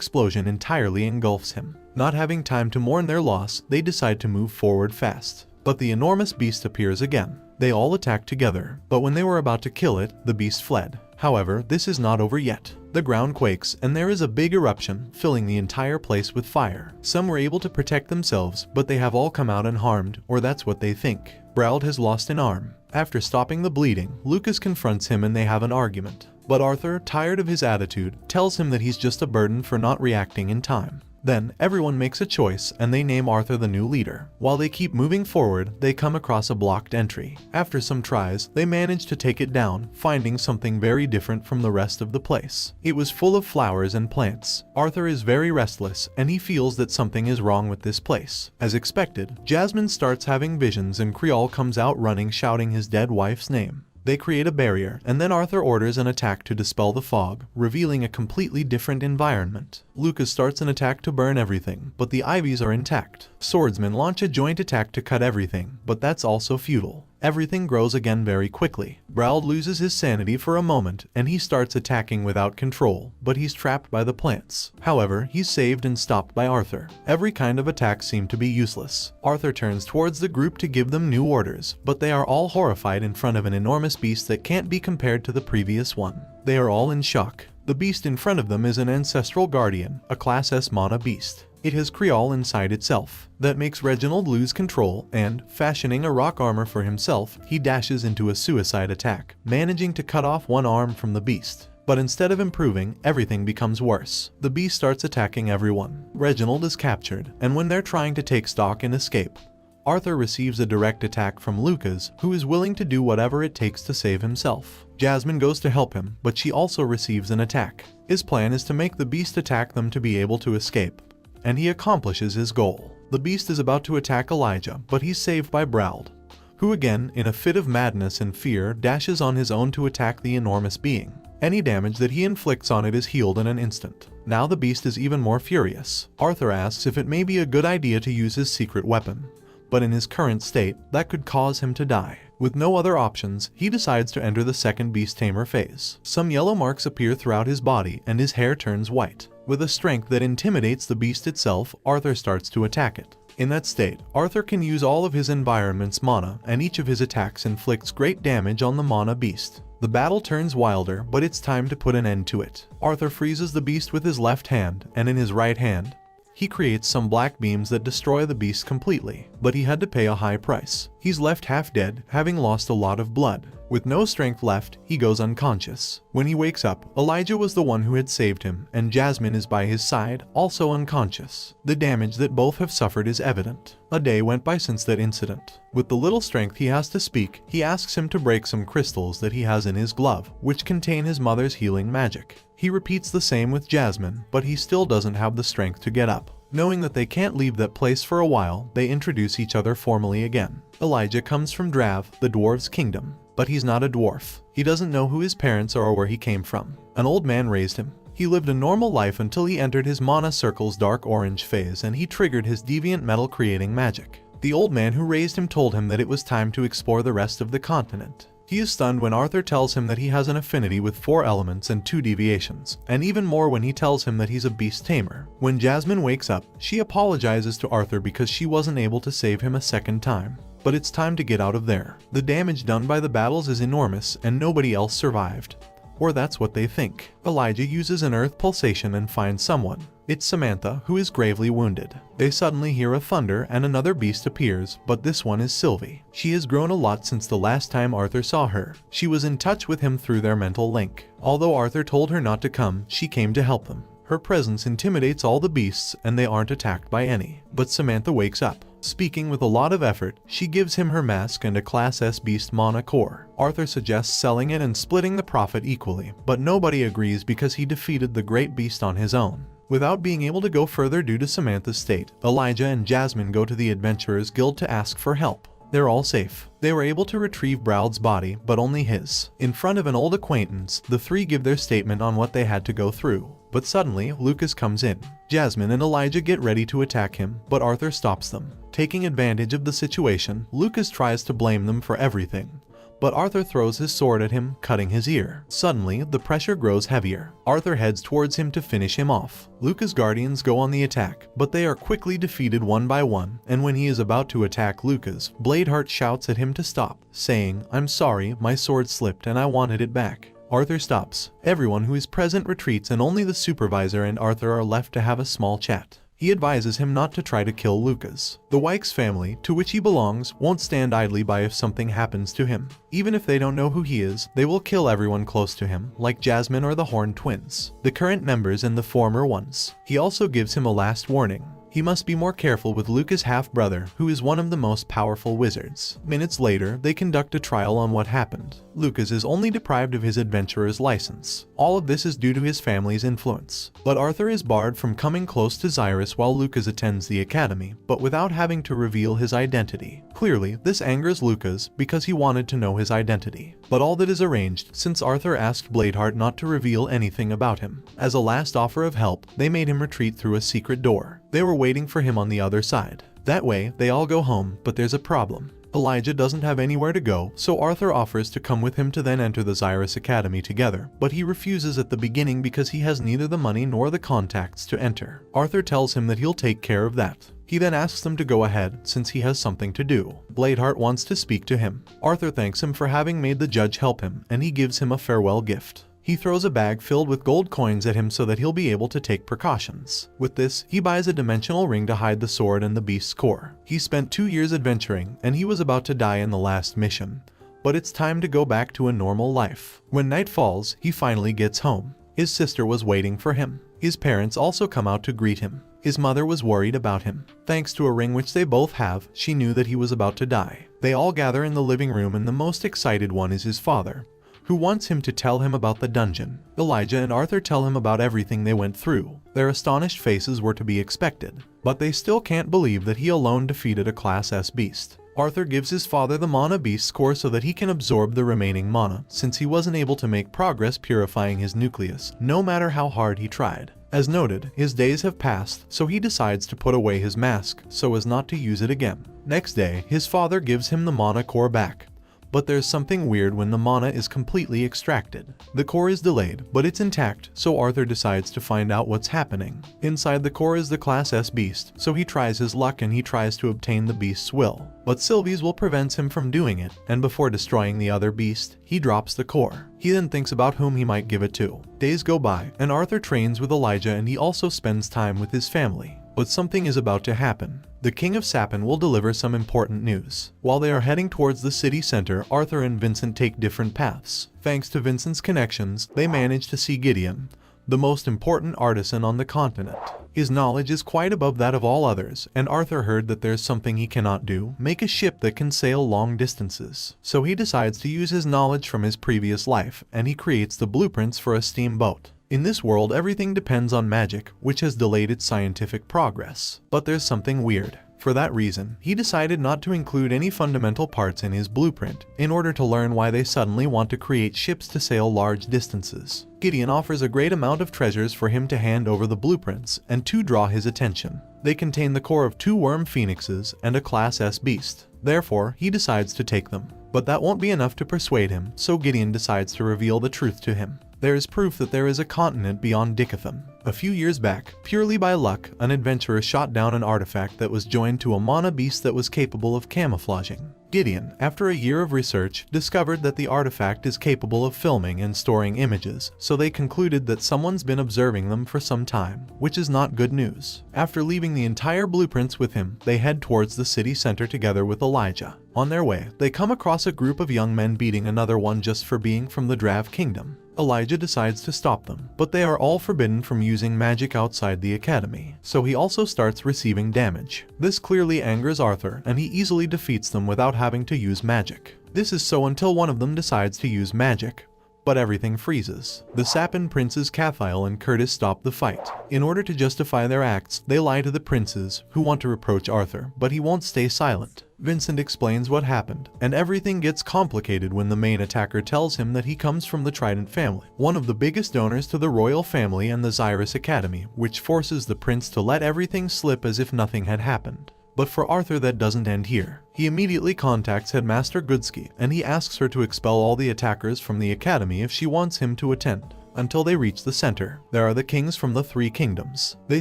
explosion entirely engulfs him. Not having time to mourn their loss, they decide to move forward fast. But the enormous beast appears again. They all attack together, but when they were about to kill it, the beast fled. However, this is not over yet. The ground quakes and there is a big eruption, filling the entire place with fire. Some were able to protect themselves, but they have all come out unharmed, or that's what they think. Brauld has lost an arm. After stopping the bleeding, Lucas confronts him and they have an argument. But Arthur, tired of his attitude, tells him that he's just a burden for not reacting in time. Then, everyone makes a choice and they name Arthur the new leader. While they keep moving forward, they come across a blocked entry. After some tries, they manage to take it down, finding something very different from the rest of the place. It was full of flowers and plants. Arthur is very restless and he feels that something is wrong with this place. As expected, Jasmine starts having visions and Creole comes out running shouting his dead wife's name. They create a barrier, and then Arthur orders an attack to dispel the fog, revealing a completely different environment. Lucas starts an attack to burn everything, but the ivies are intact. Swordsmen launch a joint attack to cut everything, but that's also futile. Everything grows again very quickly. Brauld loses his sanity for a moment, and he starts attacking without control, but he's trapped by the plants. However, he's saved and stopped by Arthur. Every kind of attack seemed to be useless. Arthur turns towards the group to give them new orders, but they are all horrified in front of an enormous beast that can't be compared to the previous one. They are all in shock. The beast in front of them is an ancestral guardian, a Class S mana beast. It has Creole inside itself. That makes Reginald lose control and, fashioning a rock armor for himself, he dashes into a suicide attack, managing to cut off one arm from the beast. But instead of improving, everything becomes worse. The beast starts attacking everyone. Reginald is captured, and when they're trying to take stock and escape, Arthur receives a direct attack from Lucas, who is willing to do whatever it takes to save himself. Jasmine goes to help him, but she also receives an attack. His plan is to make the beast attack them to be able to escape, and he accomplishes his goal. The beast is about to attack Elijah, but he's saved by Brauld, who again, in a fit of madness and fear, dashes on his own to attack the enormous being. Any damage that he inflicts on it is healed in an instant. Now the beast is even more furious. Arthur asks if it may be a good idea to use his secret weapon, but in his current state, that could cause him to die. With no other options, he decides to enter the second beast tamer phase. Some yellow marks appear throughout his body and his hair turns white. With a strength that intimidates the beast itself, Arthur starts to attack it. In that state, Arthur can use all of his environment's mana, and each of his attacks inflicts great damage on the mana beast. The battle turns wilder, but it's time to put an end to it. Arthur freezes the beast with his left hand, and in his right hand, he creates some black beams that destroy the beast completely, but he had to pay a high price. He's left half dead, having lost a lot of blood. With no strength left, he goes unconscious. When he wakes up, Elijah was the one who had saved him, and Jasmine is by his side, also unconscious. The damage that both have suffered is evident. A day went by since that incident. With the little strength he has to speak, he asks him to break some crystals that he has in his glove, which contain his mother's healing magic. He repeats the same with Jasmine, but he still doesn't have the strength to get up. Knowing that they can't leave that place for a while, they introduce each other formally again. Elijah comes from Drav, the dwarves' kingdom, but he's not a dwarf. He doesn't know who his parents are or where he came from. An old man raised him. He lived a normal life until he entered his mana circle's dark orange phase and he triggered his deviant metal creating magic. The old man who raised him told him that it was time to explore the rest of the continent. He is stunned when Arthur tells him that he has an affinity with 4 elements and 2 deviations, and even more when he tells him that he's a beast tamer. When Jasmine wakes up, she apologizes to Arthur because she wasn't able to save him a second time. But it's time to get out of there. The damage done by the battles is enormous and nobody else survived. Or that's what they think. Elijah uses an earth pulsation and finds someone. It's Samantha, who is gravely wounded. They suddenly hear a thunder and another beast appears, but this one is Sylvie. She has grown a lot since the last time Arthur saw her. She was in touch with him through their mental link. Although Arthur told her not to come, she came to help them. Her presence intimidates all the beasts and they aren't attacked by any. But Samantha wakes up. Speaking with a lot of effort, she gives him her mask and a Class S beast mana core. Arthur suggests selling it and splitting the profit equally, but nobody agrees because he defeated the great beast on his own. Without being able to go further due to Samantha's state, Elijah and Jasmine go to the Adventurers Guild to ask for help. They're all safe. They were able to retrieve Brauld's body, but only his. In front of an old acquaintance, the three give their statement on what they had to go through. But suddenly, Lucas comes in. Jasmine and Elijah get ready to attack him, but Arthur stops them. Taking advantage of the situation, Lucas tries to blame them for everything. but Arthur throws his sword at him, cutting his ear. Suddenly, the pressure grows heavier. Arthur heads towards him to finish him off. Luca's guardians go on the attack, but they are quickly defeated one by one, and when he is about to attack Luca's, Bladeheart shouts at him to stop, saying, "I'm sorry, my sword slipped and I wanted it back." Arthur stops. Everyone who is present retreats and only the supervisor and Arthur are left to have a small chat. He advises him not to try to kill Lucas. The Wykes family, to which he belongs, won't stand idly by if something happens to him. Even if they don't know who he is, they will kill everyone close to him, like Jasmine or the Horn twins, the current members and the former ones. He also gives him a last warning. He must be more careful with Luca's half-brother, who is one of the most powerful wizards. Minutes later, they conduct a trial on what happened. Lucas is only deprived of his adventurer's license. All of this is due to his family's influence. But Arthur is barred from coming close to Xyrus while Lucas attends the academy, but without having to reveal his identity. Clearly, this angers Lucas because he wanted to know his identity. But all that is arranged since Arthur asked Bladeheart not to reveal anything about him. As a last offer of help, they made him retreat through a secret door. They were waiting for him on the other side. That way, they all go home, but there's a problem. Elijah doesn't have anywhere to go, so Arthur offers to come with him to then enter the Xyrus Academy together, but he refuses at the beginning because he has neither the money nor the contacts to enter. Arthur tells him that he'll take care of that. He then asks them to go ahead, since he has something to do. Bladeheart wants to speak to him. Arthur thanks him for having made the judge help him, and he gives him a farewell gift. He throws a bag filled with gold coins at him so that he'll be able to take precautions. With this, he buys a dimensional ring to hide the sword and the beast's core. He spent 2 years adventuring, and he was about to die in the last mission. But it's time to go back to a normal life. When night falls, he finally gets home. His sister was waiting for him. His parents also come out to greet him. His mother was worried about him. Thanks to a ring which they both have, she knew that he was about to die. They all gather in the living room and the most excited one is his father, who wants him to tell him about the dungeon. Elijah and Arthur tell him about everything they went through. Their astonished faces were to be expected, but they still can't believe that he alone defeated a Class S beast. Arthur gives his father the mana beast core so that he can absorb the remaining mana, since he wasn't able to make progress purifying his nucleus, no matter how hard he tried. As noted, his days have passed, so he decides to put away his mask, so as not to use it again. Next day, his father gives him the mana core back. But there's something weird when the mana is completely extracted. The core is delayed, but it's intact, so Arthur decides to find out what's happening. Inside the core is the Class S beast, so he tries his luck and he tries to obtain the beast's will. But Sylvie's will prevents him from doing it, and before destroying the other beast, he drops the core. He then thinks about whom he might give it to. Days go by, and Arthur trains with Elijah and he also spends time with his family. But something is about to happen. The King of Sapin will deliver some important news. While they are heading towards the city center, Arthur and Vincent take different paths. Thanks to Vincent's connections, they manage to see Gideon, the most important artisan on the continent. His knowledge is quite above that of all others, and Arthur heard that there's something he cannot do, make a ship that can sail long distances. So he decides to use his knowledge from his previous life, and he creates the blueprints for a steamboat. In this world, everything depends on magic, which has delayed its scientific progress. But there's something weird. For that reason, he decided not to include any fundamental parts in his blueprint, in order to learn why they suddenly want to create ships to sail large distances. Gideon offers a great amount of treasures for him to hand over the blueprints, and to draw his attention. They contain the core of 2 worm phoenixes and a Class S beast. Therefore, he decides to take them. But that won't be enough to persuade him, so Gideon decides to reveal the truth to him. There is proof that there is a continent beyond Dickathon. A few years back, purely by luck, an adventurer shot down an artifact that was joined to a mana beast that was capable of camouflaging. Gideon, after a year of research, discovered that the artifact is capable of filming and storing images, so they concluded that someone's been observing them for some time, which is not good news. After leaving the entire blueprints with him, they head towards the city center together with Elijah. On their way, they come across a group of young men beating another one just for being from the Drav Kingdom. Elijah decides to stop them, but they are all forbidden from using magic outside the academy, so he also starts receiving damage. This clearly angers Arthur, and he easily defeats them without having to use magic. This is so until one of them decides to use magic. But everything freezes. The Sapin princes Cathiel and Curtis stop the fight. In order to justify their acts, they lie to the princes, who want to reproach Arthur, but he won't stay silent. Vincent explains what happened, and everything gets complicated when the main attacker tells him that he comes from the Trident family, one of the biggest donors to the royal family and the Xyrus Academy, which forces the prince to let everything slip as if nothing had happened. But for Arthur that doesn't end here. He immediately contacts Headmaster Goodsky and he asks her to expel all the attackers from the academy if she wants him to attend. Until they reach the center, there are the kings from the three kingdoms. They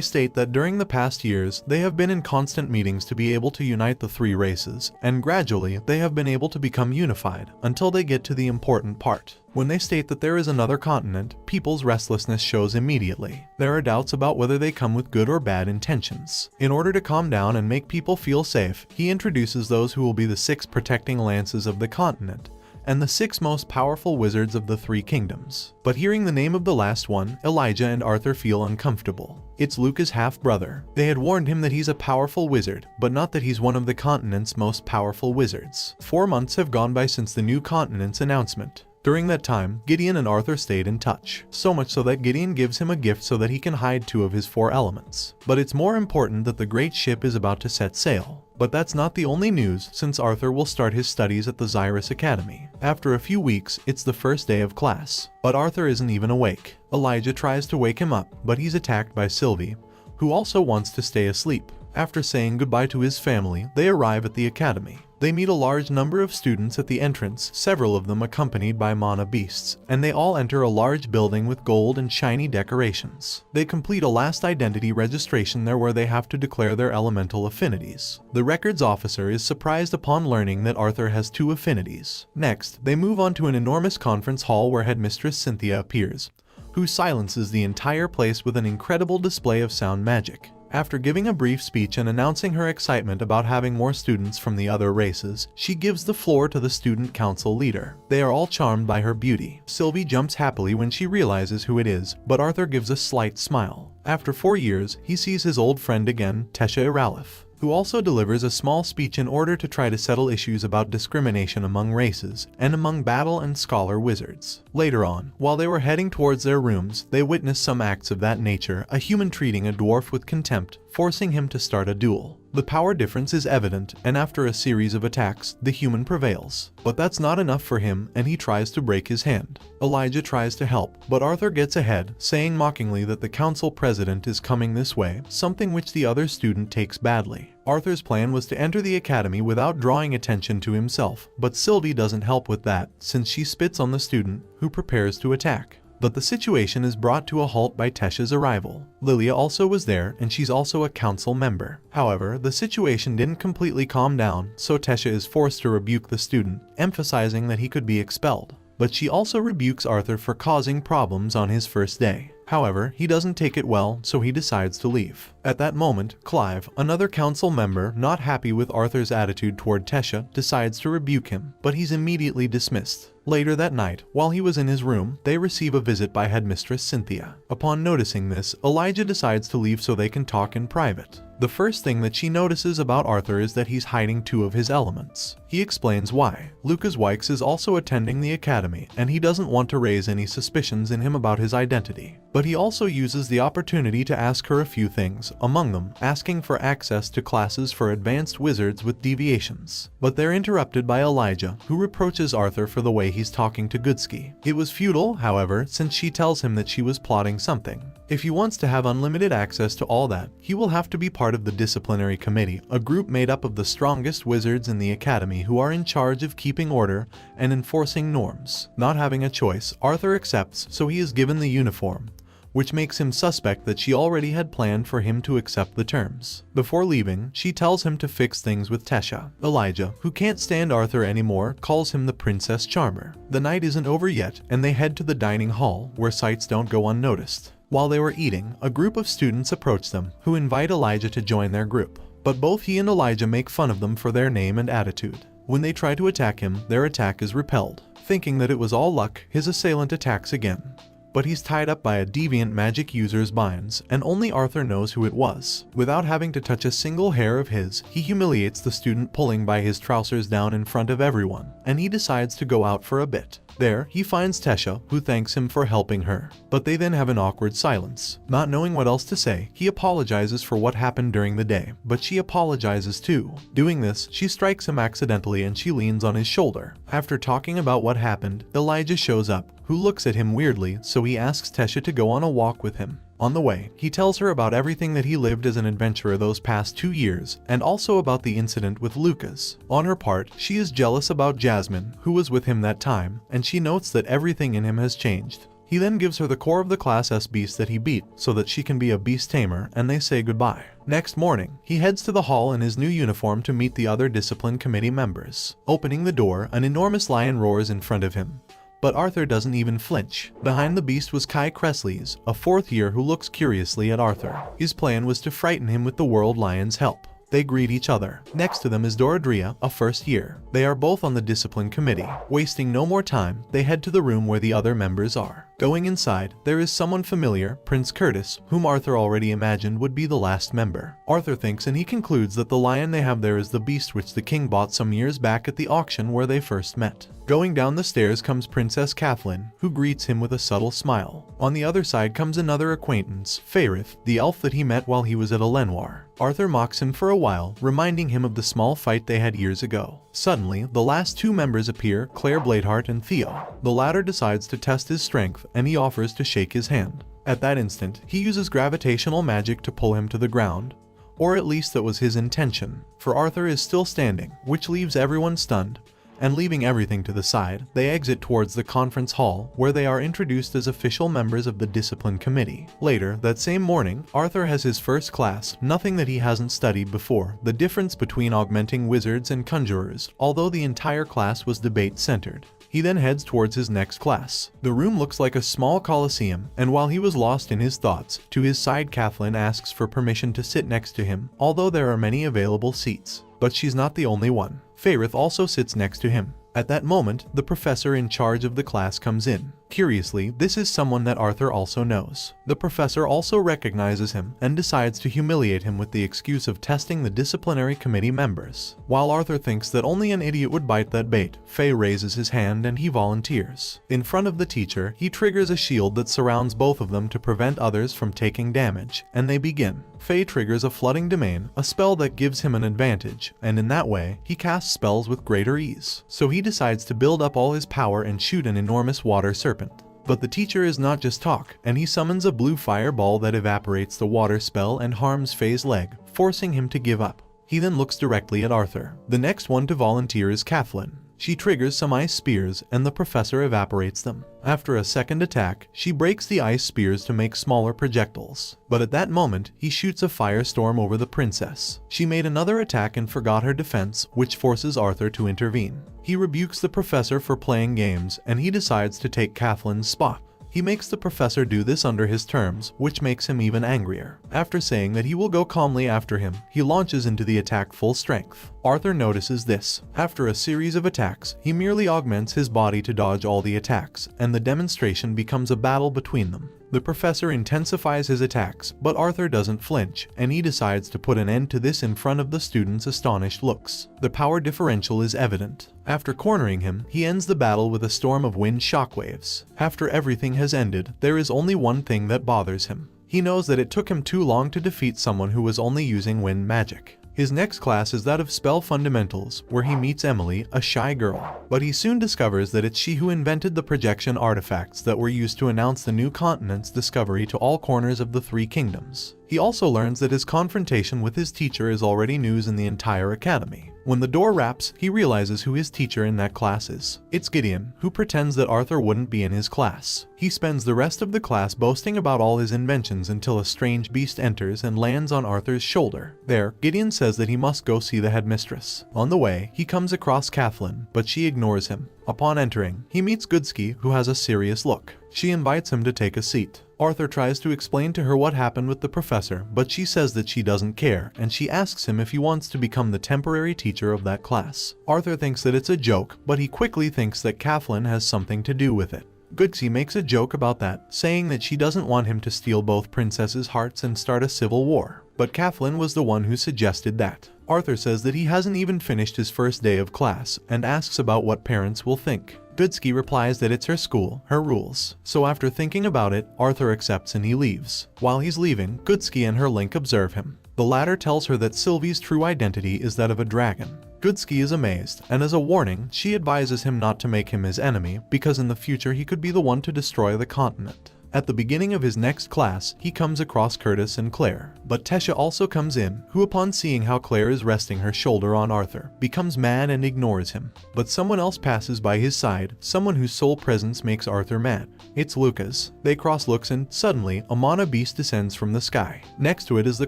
state that during the past years, they have been in constant meetings to be able to unite the three races, and gradually they have been able to become unified until they get to the important part. When they state that there is another continent, people's restlessness shows immediately. There are doubts about whether they come with good or bad intentions. In order to calm down and make people feel safe, he introduces those who will be the 6 protecting lances of the continent, and the 6 most powerful wizards of the three kingdoms. But hearing the name of the last one, Elijah and Arthur feel uncomfortable. It's Luca's half-brother. They had warned him that he's a powerful wizard, but not that he's one of the continent's most powerful wizards. 4 months have gone by since the new continent's announcement. During that time, Gideon and Arthur stayed in touch, so much so that Gideon gives him a gift so that he can hide 2 of his 4 elements. But it's more important that the great ship is about to set sail. But that's not the only news, since Arthur will start his studies at the Xyrus Academy. After a few weeks, it's the first day of class. But Arthur isn't even awake. Elijah tries to wake him up, but he's attacked by Sylvie, who also wants to stay asleep. After saying goodbye to his family, they arrive at the academy. They meet a large number of students at the entrance, several of them accompanied by mana beasts, and they all enter a large building with gold and shiny decorations. They complete a last identity registration there where they have to declare their elemental affinities. The records officer is surprised upon learning that Arthur has 2 affinities. Next, they move on to an enormous conference hall where Headmistress Cynthia appears, who silences the entire place with an incredible display of sound magic. After giving a brief speech and announcing her excitement about having more students from the other races, she gives the floor to the student council leader. They are all charmed by her beauty. Sylvie jumps happily when she realizes who it is, but Arthur gives a slight smile. After 4 years, he sees his old friend again, Tesha Iralif, who also delivers a small speech in order to try to settle issues about discrimination among races and among battle and scholar wizards. Later on, while they were heading towards their rooms, they witness some acts of that nature, a human treating a dwarf with contempt, forcing him to start a duel. The power difference is evident, and after a series of attacks, the human prevails. But that's not enough for him, and he tries to break his hand. Elijah tries to help, but Arthur gets ahead, saying mockingly that the council president is coming this way, something which the other student takes badly. Arthur's plan was to enter the academy without drawing attention to himself, but Sylvie doesn't help with that, since she spits on the student, who prepares to attack. But the situation is brought to a halt by Tesha's arrival. Lilia also was there, and she's also a council member. However, the situation didn't completely calm down, so Tesha is forced to rebuke the student, emphasizing that he could be expelled. But she also rebukes Arthur for causing problems on his first day. However, he doesn't take it well, so he decides to leave. At that moment, Clive, another council member not happy with Arthur's attitude toward Tesha, decides to rebuke him, but he's immediately dismissed. Later that night, while he was in his room, they receive a visit by Headmistress Cynthia. Upon noticing this, Elijah decides to leave so they can talk in private. The first thing that she notices about Arthur is that he's hiding 2 of his elements. He explains why. Lucas Wykes is also attending the academy, and he doesn't want to raise any suspicions in him about his identity. But he also uses the opportunity to ask her a few things, among them asking for access to classes for advanced wizards with deviations. But they're interrupted by Elijah, who reproaches Arthur for the way he's talking to Goodsky. It was futile, however, since she tells him that she was plotting something. If he wants to have unlimited access to all that, he will have to be part of the disciplinary committee, a group made up of the strongest wizards in the academy who are in charge of keeping order and enforcing norms. Not having a choice, Arthur accepts, so he is given the uniform, which makes him suspect that she already had planned for him to accept the terms. Before leaving, she tells him to fix things with Tesha. Elijah, who can't stand Arthur anymore, calls him the Princess Charmer. The night isn't over yet, and they head to the dining hall, where sights don't go unnoticed. While they were eating, a group of students approach them, who invite Elijah to join their group. But both he and Elijah make fun of them for their name and attitude. When they try to attack him, their attack is repelled. Thinking that it was all luck, his assailant attacks again. But he's tied up by a deviant magic user's binds, and only Arthur knows who it was. Without having to touch a single hair of his, he humiliates the student pulling by his trousers down in front of everyone, and he decides to go out for a bit. There, he finds Tesha, who thanks him for helping her. But they then have an awkward silence. Not knowing what else to say, he apologizes for what happened during the day, but she apologizes too. Doing this, she strikes him accidentally and she leans on his shoulder. After talking about what happened, Elijah shows up, who looks at him weirdly, so he asks Tesha to go on a walk with him. On the way, he tells her about everything that he lived as an adventurer those past 2 years, and also about the incident with Lucas. On her part, she is jealous about Jasmine, who was with him that time, and she notes that everything in him has changed. He then gives her the core of the Class S beast that he beat, so that she can be a beast tamer, and they say goodbye. Next morning, he heads to the hall in his new uniform to meet the other discipline committee members. Opening the door, an enormous lion roars in front of him. But Arthur doesn't even flinch. Behind the beast was Kai Cresleys, a 4th year who looks curiously at Arthur. His plan was to frighten him with the World Lion's help. They greet each other. Next to them is Doradria, a 1st year. They are both on the discipline committee. Wasting no more time, they head to the room where the other members are. Going inside, there is someone familiar, Prince Curtis, whom Arthur already imagined would be the last member. Arthur thinks and he concludes that the lion they have there is the beast which the king bought some years back at the auction where they first met. Going down the stairs comes Princess Kathleen, who greets him with a subtle smile. On the other side comes another acquaintance, Faerith, the elf that he met while he was at Elenwar. Arthur mocks him for a while, reminding him of the small fight they had years ago. Suddenly, the last 2 members appear, Claire Bladeheart and Theo. The latter decides to test his strength, and he offers to shake his hand. At that instant, he uses gravitational magic to pull him to the ground. Or at least that was his intention, for Arthur is still standing, which leaves everyone stunned. And leaving everything to the side, they exit towards the conference hall, where they are introduced as official members of the discipline committee. Later, that same morning, Arthur has his first class, nothing that he hasn't studied before, the difference between augmenting wizards and conjurers, although the entire class was debate-centered. He then heads towards his next class. The room looks like a small coliseum, and while he was lost in his thoughts, to his side Kathleen asks for permission to sit next to him, although there are many available seats. But she's not the only one. Faerith also sits next to him. At that moment, the professor in charge of the class comes in. Curiously, this is someone that Arthur also knows. The professor also recognizes him and decides to humiliate him with the excuse of testing the disciplinary committee members. While Arthur thinks that only an idiot would bite that bait, Faye raises his hand and he volunteers. In front of the teacher, he triggers a shield that surrounds both of them to prevent others from taking damage, and they begin. Faye triggers a flooding domain, a spell that gives him an advantage, and in that way, he casts spells with greater ease. So he decides to build up all his power and shoot an enormous water serpent. But the teacher is not just talk, and he summons a blue fireball that evaporates the water spell and harms Faye's leg, forcing him to give up. He then looks directly at Arthur. The next one to volunteer is Kathleen. She triggers some ice spears, and the professor evaporates them. After a second attack, she breaks the ice spears to make smaller projectiles. But at that moment, he shoots a firestorm over the princess. She made another attack and forgot her defense, which forces Arthur to intervene. He rebukes the professor for playing games, and he decides to take Kathleen's spot. He makes the professor do this under his terms, which makes him even angrier. After saying that he will go calmly after him, he launches into the attack full strength. Arthur notices this. After a series of attacks, he merely augments his body to dodge all the attacks, and the demonstration becomes a battle between them. The professor intensifies his attacks, but Arthur doesn't flinch, and he decides to put an end to this in front of the students' astonished looks. The power differential is evident. After cornering him, he ends the battle with a storm of wind shockwaves. After everything has ended, there is only one thing that bothers him. He knows that it took him too long to defeat someone who was only using wind magic. His next class is that of Spell Fundamentals, where he meets Emily, a shy girl. But he soon discovers that it's she who invented the projection artifacts that were used to announce the new continent's discovery to all corners of the 3 kingdoms. He also learns that his confrontation with his teacher is already news in the entire academy. When the door raps, he realizes who his teacher in that class is. It's Gideon, who pretends that Arthur wouldn't be in his class. He spends the rest of the class boasting about all his inventions until a strange beast enters and lands on Arthur's shoulder. There, Gideon says that he must go see the headmistress. On the way, he comes across Kathleen, but she ignores him. Upon entering, he meets Goodsky, who has a serious look. She invites him to take a seat. Arthur tries to explain to her what happened with the professor, but she says that she doesn't care, and she asks him if he wants to become the temporary teacher of that class. Arthur thinks that it's a joke, but he quickly thinks that Kathleen has something to do with it. Goodsky makes a joke about that, saying that she doesn't want him to steal both princesses' hearts and start a civil war. But Kathleen was the one who suggested that. Arthur says that he hasn't even finished his first day of class, and asks about what parents will think. Goodsky replies that it's her school, her rules. So after thinking about it, Arthur accepts and he leaves. While he's leaving, Goodsky and her Link observe him. The latter tells her that Sylvie's true identity is that of a dragon. Goodsky is amazed, and as a warning, she advises him not to make him his enemy, because in the future he could be the one to destroy the continent. At the beginning of his next class, he comes across Curtis and Claire. But Tesha also comes in, who upon seeing how Claire is resting her shoulder on Arthur, becomes mad and ignores him. But someone else passes by his side, someone whose sole presence makes Arthur mad. It's Lucas. They cross looks and, suddenly, a mana beast descends from the sky. Next to it is the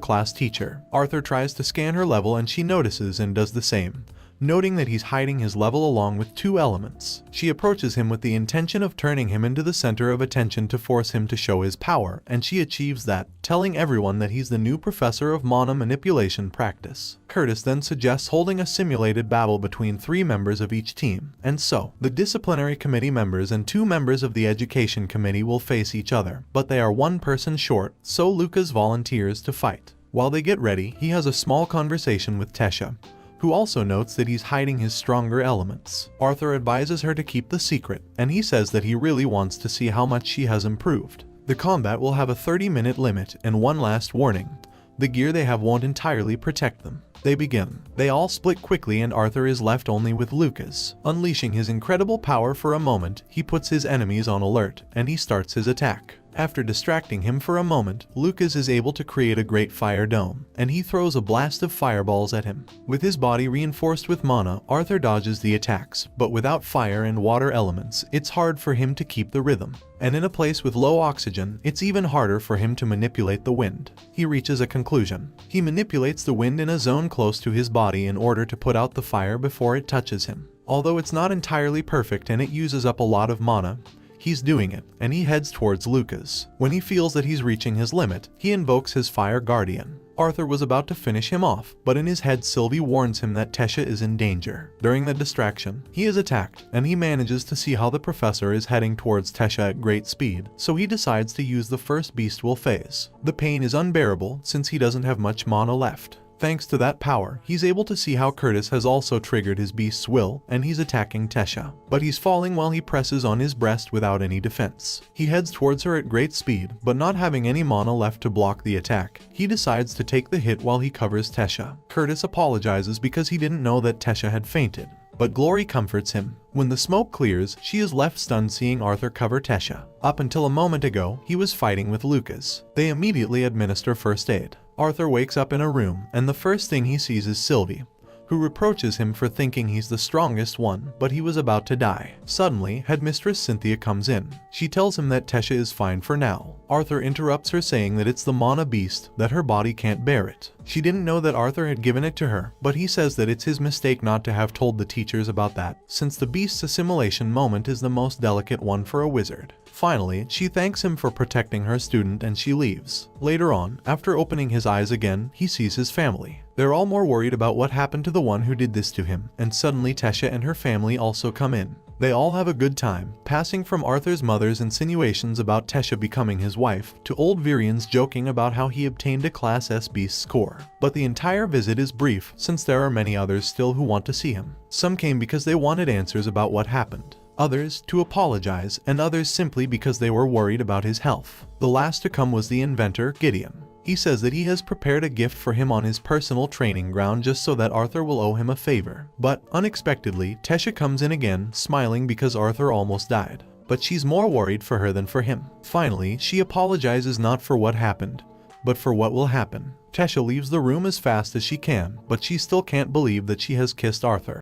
class teacher. Arthur tries to scan her level and she notices and does the same, noting that he's hiding his level along with 2 elements. She approaches him with the intention of turning him into the center of attention to force him to show his power, and she achieves that, telling everyone that he's the new professor of mana manipulation practice. Curtis then suggests holding a simulated battle between 3 members of each team, and so, the disciplinary committee members and 2 members of the education committee will face each other, but they are 1 person short, so Lucas volunteers to fight. While they get ready, he has a small conversation with Tesha, who also notes that he's hiding his stronger elements. Arthur advises her to keep the secret, and he says that he really wants to see how much she has improved. The combat will have a 30-minute limit, and one last warning: the gear they have won't entirely protect them. They begin. They all split quickly and Arthur is left only with Lucas. Unleashing his incredible power for a moment, he puts his enemies on alert, and he starts his attack. After distracting him for a moment, Lucas is able to create a great fire dome, and he throws a blast of fireballs at him. With his body reinforced with mana, Arthur dodges the attacks, but without fire and water elements, it's hard for him to keep the rhythm. And in a place with low oxygen, it's even harder for him to manipulate the wind. He reaches a conclusion. He manipulates the wind in a zone close to his body in order to put out the fire before it touches him. Although it's not entirely perfect and it uses up a lot of mana, he's doing it, and he heads towards Lucas. When he feels that he's reaching his limit, he invokes his Fire Guardian. Arthur was about to finish him off, but in his head Sylvie warns him that Tesha is in danger. During the distraction, he is attacked, and he manages to see how the professor is heading towards Tesha at great speed, so he decides to use the first beast will phase. The pain is unbearable since he doesn't have much mana left. Thanks to that power, he's able to see how Curtis has also triggered his beast's will, and he's attacking Tesha. But he's falling while he presses on his breast without any defense. He heads towards her at great speed, but not having any mana left to block the attack, he decides to take the hit while he covers Tesha. Curtis apologizes because he didn't know that Tesha had fainted, but Glory comforts him. When the smoke clears, she is left stunned seeing Arthur cover Tesha. Up until a moment ago, he was fighting with Lucas. They immediately administer first aid. Arthur wakes up in a room, and the first thing he sees is Sylvie, who reproaches him for thinking he's the strongest one, but he was about to die. Suddenly, Headmistress Cynthia comes in. She tells him that Tesha is fine for now. Arthur interrupts her saying that it's the mana beast, that her body can't bear it. She didn't know that Arthur had given it to her, but he says that it's his mistake not to have told the teachers about that, since the beast's assimilation moment is the most delicate one for a wizard. Finally, she thanks him for protecting her student and she leaves. Later on, after opening his eyes again, he sees his family. They're all more worried about what happened to the one who did this to him, and suddenly Tesha and her family also come in. They all have a good time, passing from Arthur's mother's insinuations about Tesha becoming his wife, to old Virian's joking about how he obtained a Class S beast score. But the entire visit is brief, since there are many others still who want to see him. Some came because they wanted answers about what happened, others to apologize, and others simply because they were worried about his health. The last to come was the inventor, Gideon. He says that he has prepared a gift for him on his personal training ground just so that Arthur will owe him a favor. But, unexpectedly, Tesha comes in again, smiling because Arthur almost died. But she's more worried for her than for him. Finally, she apologizes not for what happened, but for what will happen. Tesha leaves the room as fast as she can, but she still can't believe that she has kissed Arthur.